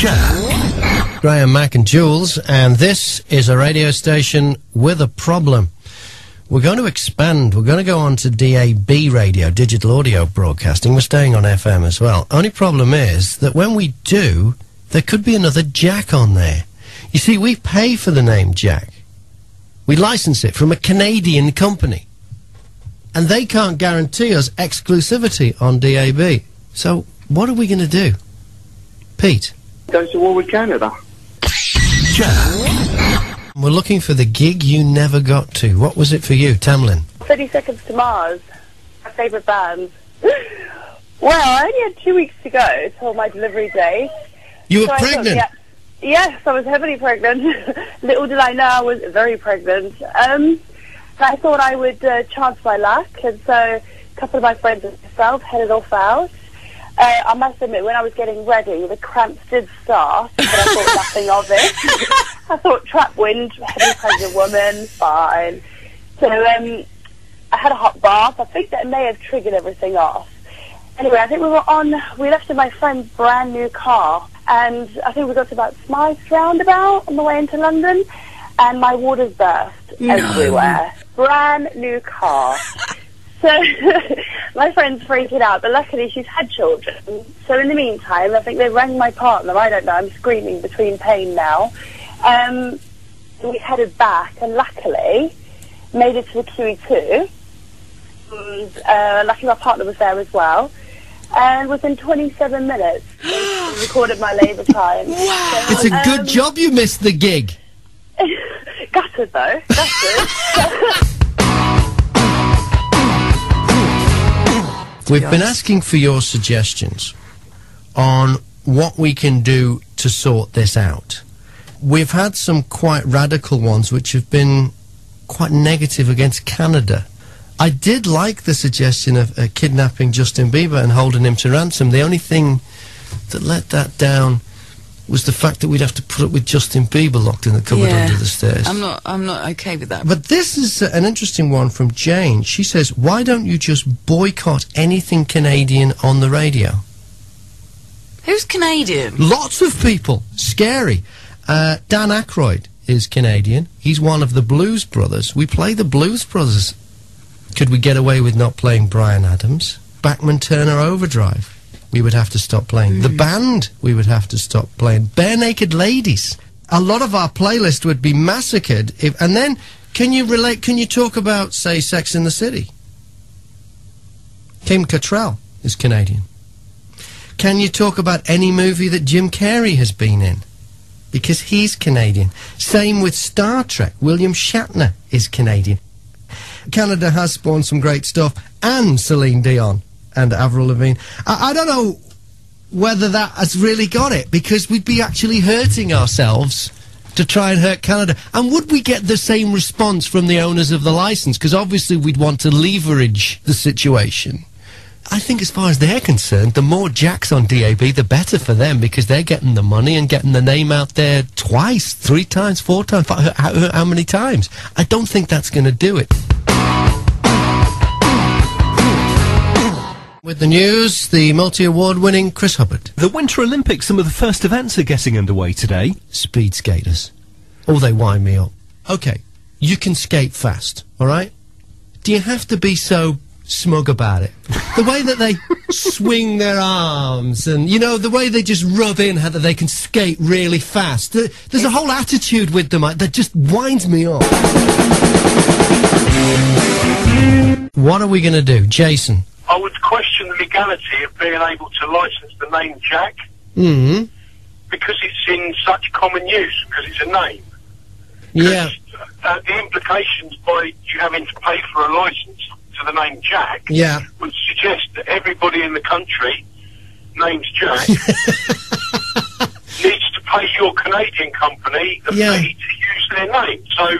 Jack. Graham, Mack and Jules, and this is a radio station with a problem. We're going to expand. We're going to go on to DAB radio, digital audio broadcasting. We're staying on FM as well. Only problem is that when we do, there could be another Jack on there. You see, we pay for the name Jack. We license it from a Canadian company. And they can't guarantee us exclusivity on DAB. So, what are we going to do? Pete? Go to war with Canada. Jack. We're looking for the gig you never got to. What was it for you, Tamlin? 30 Seconds to Mars. My favourite band. Well, I only had 2 weeks to go till my delivery day. You were pregnant? Yes, I was heavily pregnant. Little did I know I was very pregnant. I thought I would chance my luck, and so a couple of my friends and myself headed off out. I must admit, when I was getting ready, the cramps did start, but I thought nothing of it. I thought, trap wind, heavily pregnant woman, fine. So I had a hot bath. I think that may have triggered everything off. Anyway, I think we left in my friend's brand new car, and I think we got to about Smythe's roundabout on the way into London, and my waters burst everywhere. Brand new car. So my friend's freaking out, but luckily she's had children. So in the meantime, I think they rang my partner. I don't know, I'm screaming between pain now. We headed back, and luckily made it to the QE2. And luckily my partner was there as well. And within 27 minutes, they recorded my labour time. Wow! So, it's a good job you missed the gig. Gutted though, gutted. We've been asking for your suggestions on what we can do to sort this out. We've had some quite radical ones which have been quite negative against Canada. I did like the suggestion of kidnapping Justin Bieber and holding him to ransom. The only thing that let that down was the fact that we'd have to put up with Justin Bieber locked in the cupboard under the stairs. I'm not okay with that. But this is an interesting one from Jane. She says, why don't you just boycott anything Canadian on the radio? Who's Canadian? Lots of people. Scary. Dan Aykroyd is Canadian. He's one of the Blues Brothers. We play the Blues Brothers. Could we get away with not playing Bryan Adams? Bachman Turner Overdrive. We would have to stop playing. The Band, we would have to stop playing. Bare Naked Ladies. A lot of our playlist would be massacred. And then, can you talk about, say, Sex in the City? Kim Cattrall is Canadian. Can you talk about any movie that Jim Carrey has been in? Because he's Canadian. Same with Star Trek. William Shatner is Canadian. Canada has spawned some great stuff, and Celine Dion and Avril Lavigne. I don't know whether that has really got it, because we'd be actually hurting ourselves to try and hurt Canada. And would we get the same response from the owners of the licence? Because obviously we'd want to leverage the situation. I think as far as they're concerned, the more Jacks on DAB, the better for them, because they're getting the money and getting the name out there twice, 3 times, 4 times, how many times? I don't think that's going to do it. With the news, the multi-award-winning Chris Hubbard. The Winter Olympics, some of the first events are getting underway today. Speed skaters. Oh, they wind me up. Okay, you can skate fast, all right? Do you have to be so smug about it? The way that they swing their arms and, you know, the way they just rub in how that they can skate really fast. There's a whole attitude with them that just winds me up. What are we going to do? Jason? I would question the legality of being able to license the name Jack. Mm-hmm. Because it's in such common use, because it's a name. Yeah. The implications by you having to pay for a license to the name Jack would suggest that everybody in the country named Jack needs to pay your Canadian company a fee to use their name. So,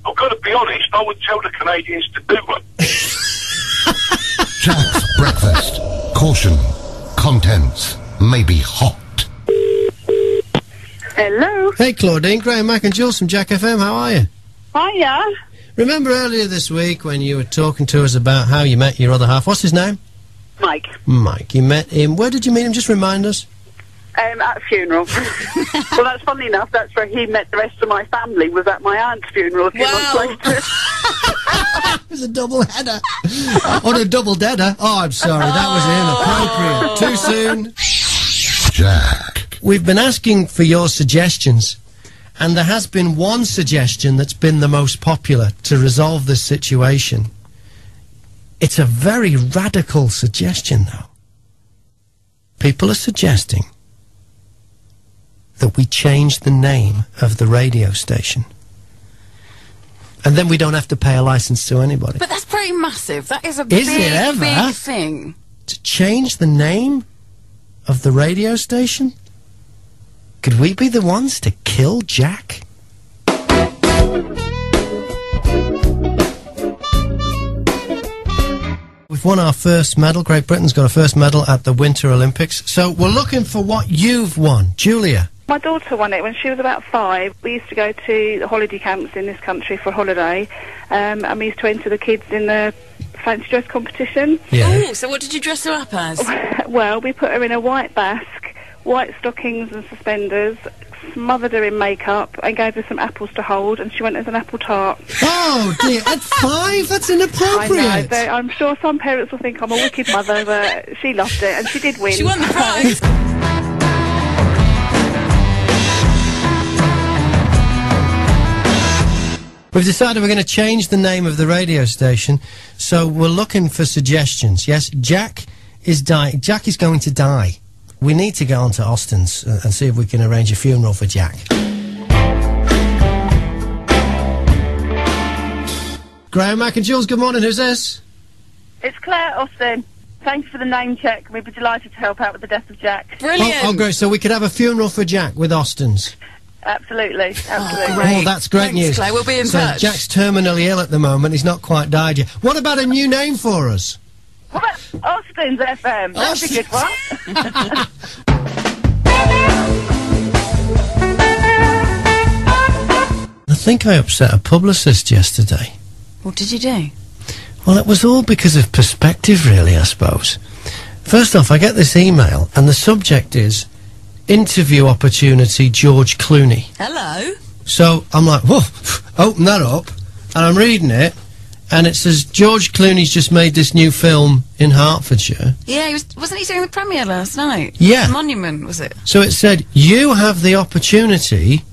I've got to be honest, I would tell the Canadians to do one. Jack's Breakfast. Caution. Contents may be hot. Hello. Hey, Claudine. Graham, Mack and Jules from JACKfm. How are you? Hiya. Remember earlier this week when you were talking to us about how you met your other half? What's his name? Mike. Mike. You met him. Where did you meet him? Just remind us. At a funeral. Well, that's funny enough. That's where he met the rest of my family, was at my aunt's funeral a few months later. It was a double header. Or a double deader. Oh, I'm sorry. That was inappropriate. Too soon. Jack. We've been asking for your suggestions, and there has been one suggestion that's been the most popular to resolve this situation. It's a very radical suggestion, though. People are suggesting that we change the name of the radio station. And then we don't have to pay a licence to anybody. But that's pretty massive. That is a big thing. To change the name of the radio station? Could we be the ones to kill Jack? We've won our first medal. Great Britain's got a first medal at the Winter Olympics. So we're looking for what you've won. Julia. My daughter won it when she was about 5. We used to go to the holiday camps in this country for a holiday, and we used to enter the kids in the fancy dress competition. Yeah. Oh, so what did you dress her up as? Well, we put her in a white basque, white stockings and suspenders, smothered her in makeup, and gave her some apples to hold, and she went as an apple tart. Oh, dear. At 5? That's inappropriate. I know. I'm sure some parents will think I'm a wicked mother, but she loved it, and she did win. She won the prize. We've decided we're going to change the name of the radio station, so we're looking for suggestions. Yes, Jack is dying. Jack is going to die. We need to go on to Austin's and see if we can arrange a funeral for Jack. Graham, Mack and Jules, good morning. Who's this? It's Claire, Austin. Thanks for the name check. We'd be delighted to help out with the death of Jack. Brilliant. Oh, great. So we could have a funeral for Jack with Austin's. Absolutely, absolutely. Oh, that's great news. Claire, we'll be in touch. Jack's terminally ill at the moment. He's not quite died yet. What about a new name for us? What about Austin's FM? That's a good one. I think I upset a publicist yesterday. What did you do? Well, it was all because of perspective, really, I suppose. First off, I get this email, and the subject is interview opportunity George Clooney. Hello. So I'm like, whoa, open that up, and I'm reading it, and it says George Clooney's just made this new film in Hertfordshire. Yeah, wasn't he doing the premiere last night? Yeah. Monument, was it? So it said, you have the opportunity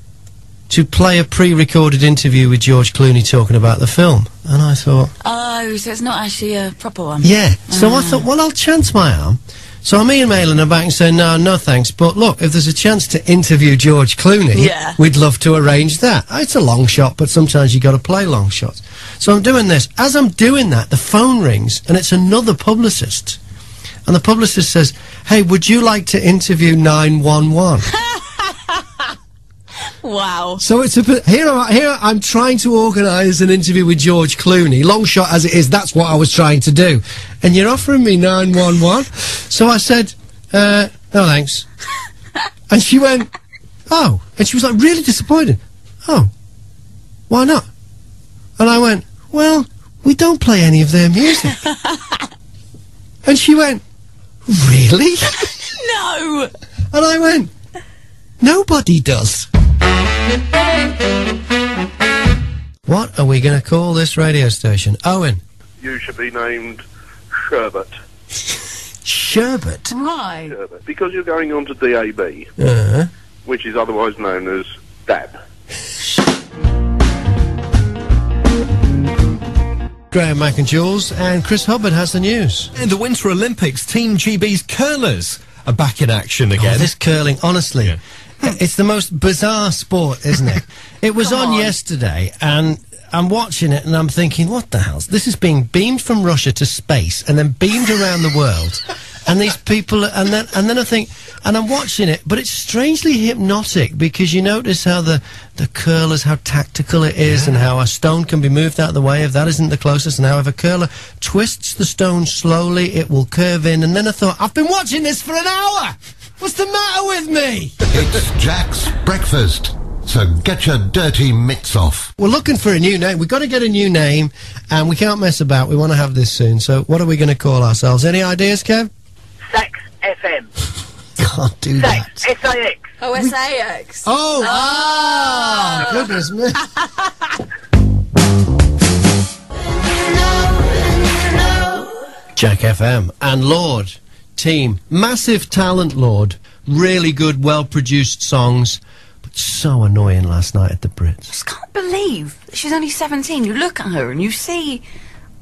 to play a pre-recorded interview with George Clooney talking about the film. And I thought... Oh, so it's not actually a proper one? Yeah. So I thought, well, I'll chance my arm. So I'm emailing her back and saying, no thanks, but look, if there's a chance to interview George Clooney, we'd love to arrange that. It's a long shot, but sometimes you got to play long shots. So I'm doing this. As I'm doing that, the phone rings, and it's another publicist. And the publicist says, hey, would you like to interview 911? Wow. So it's here I'm trying to organise an interview with George Clooney, long shot as it is, that's what I was trying to do. And you're offering me 911? So I said, no thanks. And she went, oh. And she was like really disappointed. Oh, why not? And I went, well, we don't play any of their music. And she went, really? No. And I went, nobody does. What are we going to call this radio station? Owen? You should be named Sherbert. Sherbert? Why? Sherbert. Because you're going on to DAB, which is otherwise known as DAB. Graham, Mack and Jules, and Chris Hubbard has the news. In the Winter Olympics, Team GB's curlers are back in action again. Oh, this curling, honestly, it's the most bizarre sport, isn't it? It was on yesterday, and I'm watching it, and I'm thinking, what the hell? This is being beamed from Russia to space, and then beamed around the world. And these people, and then I think, and I'm watching it, but it's strangely hypnotic, because you notice how the curlers, how tactical it is, and how a stone can be moved out of the way if that isn't the closest, and how if a curler twists the stone slowly, it will curve in. And then I thought, I've been watching this for an hour! What's the matter with me? It's Jack's breakfast, so get your dirty mitts off. We're looking for a new name. We've got to get a new name, and we can't mess about. We want to have this soon. So what are we going to call ourselves? Any ideas, Kev? JACKfm. can't do that. SAX. Oh, SAX. Oh, goodness me. Jack FM and Lorde team. Massive talent, Lorde. Really good, well-produced songs. But so annoying last night at the Brits. I just can't believe she's only 17. You look at her and you see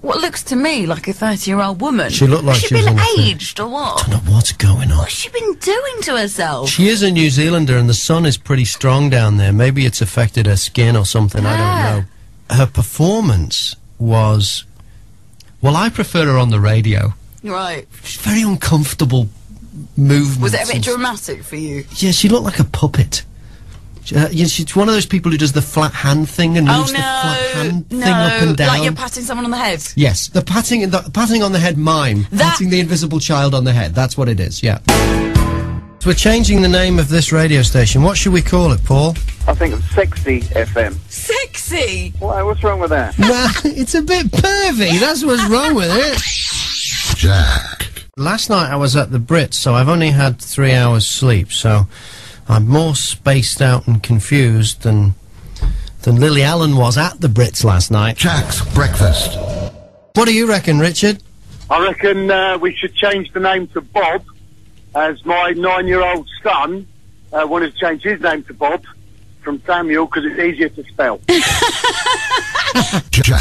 what looks to me like a 30-year-old woman. She looked like she was been on aged or what? I don't know what's going on. What's she been doing to herself? She is a New Zealander and the sun is pretty strong down there. Maybe it's affected her skin or something, I don't know. Her performance was... Well, I prefer her on the radio. Right. She's very uncomfortable movements. Was it a bit dramatic for you? Yeah, she looked like a puppet. She's one of those people who does the flat hand thing and moves the flat hand thing up and down. Like you're patting someone on the head. Yes, the patting on the head mime. Patting the invisible child on the head. That's what it is, yeah. So we're changing the name of this radio station. What should we call it, Paul? I think of Sexy FM. Sexy? Why, what's wrong with that? Nah, it's a bit pervy. That's what's wrong with it. Jack. Last night I was at the Brits, so I've only had 3 hours sleep, so I'm more spaced out and confused than Lily Allen was at the Brits last night. Jack's Breakfast. What do you reckon, Richard? I reckon we should change the name to Bob, as my 9-year-old son wanted to change his name to Bob from Samuel because it's easier to spell. Jack.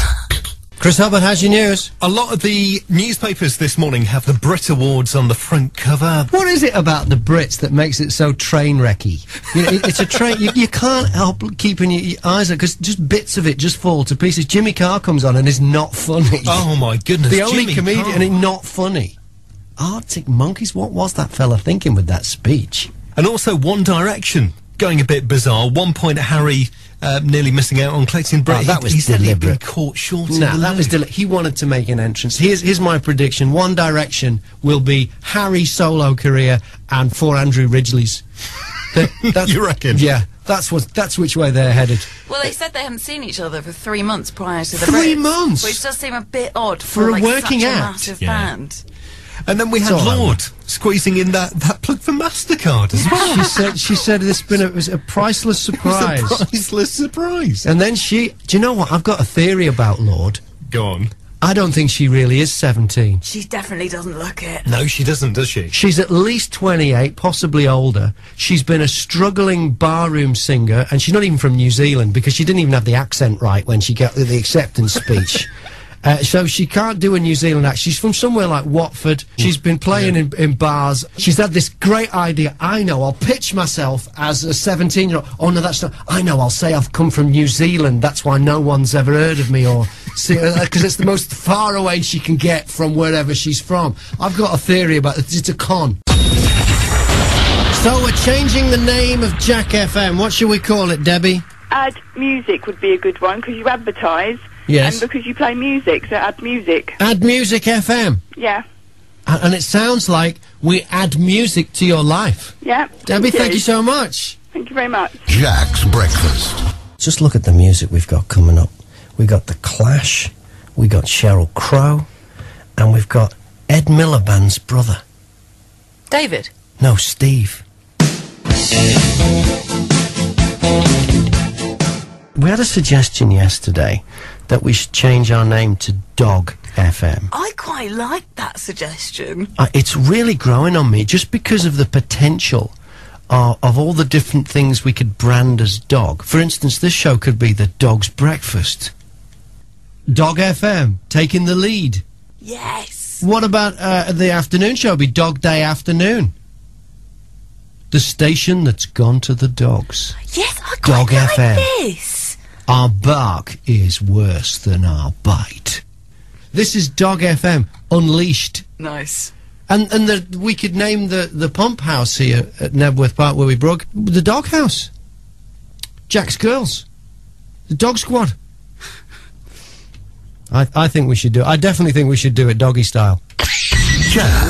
Chris Hubbard, how's your news? A lot of the newspapers this morning have the BRIT Awards on the front cover. What is it about the Brits that makes it so train-wrecky? You know, it's a train... You can't help keeping your eyes on, because just bits of it just fall to pieces. Jimmy Carr comes on and is not funny. Oh, my goodness. The only Jimmy comedian Carr. and he's not funny. Arctic Monkeys? What was that fella thinking with that speech? And also One Direction, going a bit bizarre. 1 point, Harry nearly missing out on collecting Brit. That was he said he'd deliberate. been caught short. in No, the that loop. was deliberate. He wanted to make an entrance. Here's my prediction. One Direction will be Harry's solo career and 4 Andrew Ridgeley's. That's, You reckon? Yeah, that's which way they're headed. Well, they said they hadn't seen each other for 3 months prior to the 3 Brits, months? which does seem a bit odd For a like, working such a act. massive Yeah. band. And then we had all right. Lorde squeezing in that plug for MasterCard as well. She said it was a priceless surprise. It was a priceless surprise. And then do you know what? I've got a theory about Lorde. Go on. I don't think she really is 17. She definitely doesn't look it. No, she doesn't, does she? She's at least 28, possibly older. She's been a struggling barroom singer, and she's not even from New Zealand, because she didn't even have the accent right when she got the acceptance speech. So she can't do a New Zealand accent. She's from somewhere like Watford. She's been playing in bars. She's had this great idea. I know, I'll pitch myself as a 17-year-old. Oh, no, that's not... I know, I'll say I've come from New Zealand. That's why no one's ever heard of me, or... Because it's the most far away she can get from wherever she's from. I've got a theory about it. It's a con. So we're changing the name of Jack FM. What should we call it, Debbie? Add Music would be a good one, because you advertise. Yes. And because you play music, so Add Music. Add Music FM. Yeah. And it sounds like we add music to your life. Yeah. Debbie, thank you so much. Thank you very much. Jack's Breakfast. Just look at the music we've got coming up. We got The Clash, we got Sheryl Crow, and we've got Ed Miliband's brother. David? No, Steve. We had a suggestion yesterday that we should change our name to Dog FM. I quite like that suggestion. It's really growing on me, just because of the potential of all the different things we could brand as dog. For instance, this show could be the Dog's Breakfast. Dog FM, taking the lead. Yes. What about the afternoon show? Be Dog Day Afternoon. The station that's gone to the dogs. Yes, I Dog quite like FM. this. Our bark is worse than our bite. This is Dog FM, Unleashed. Nice. And we could name the pump house here at Nebworth Park where we broke the Dog House. Jack's Girls. The Dog Squad. I think we should do it. I definitely think we should do it doggy style. Jack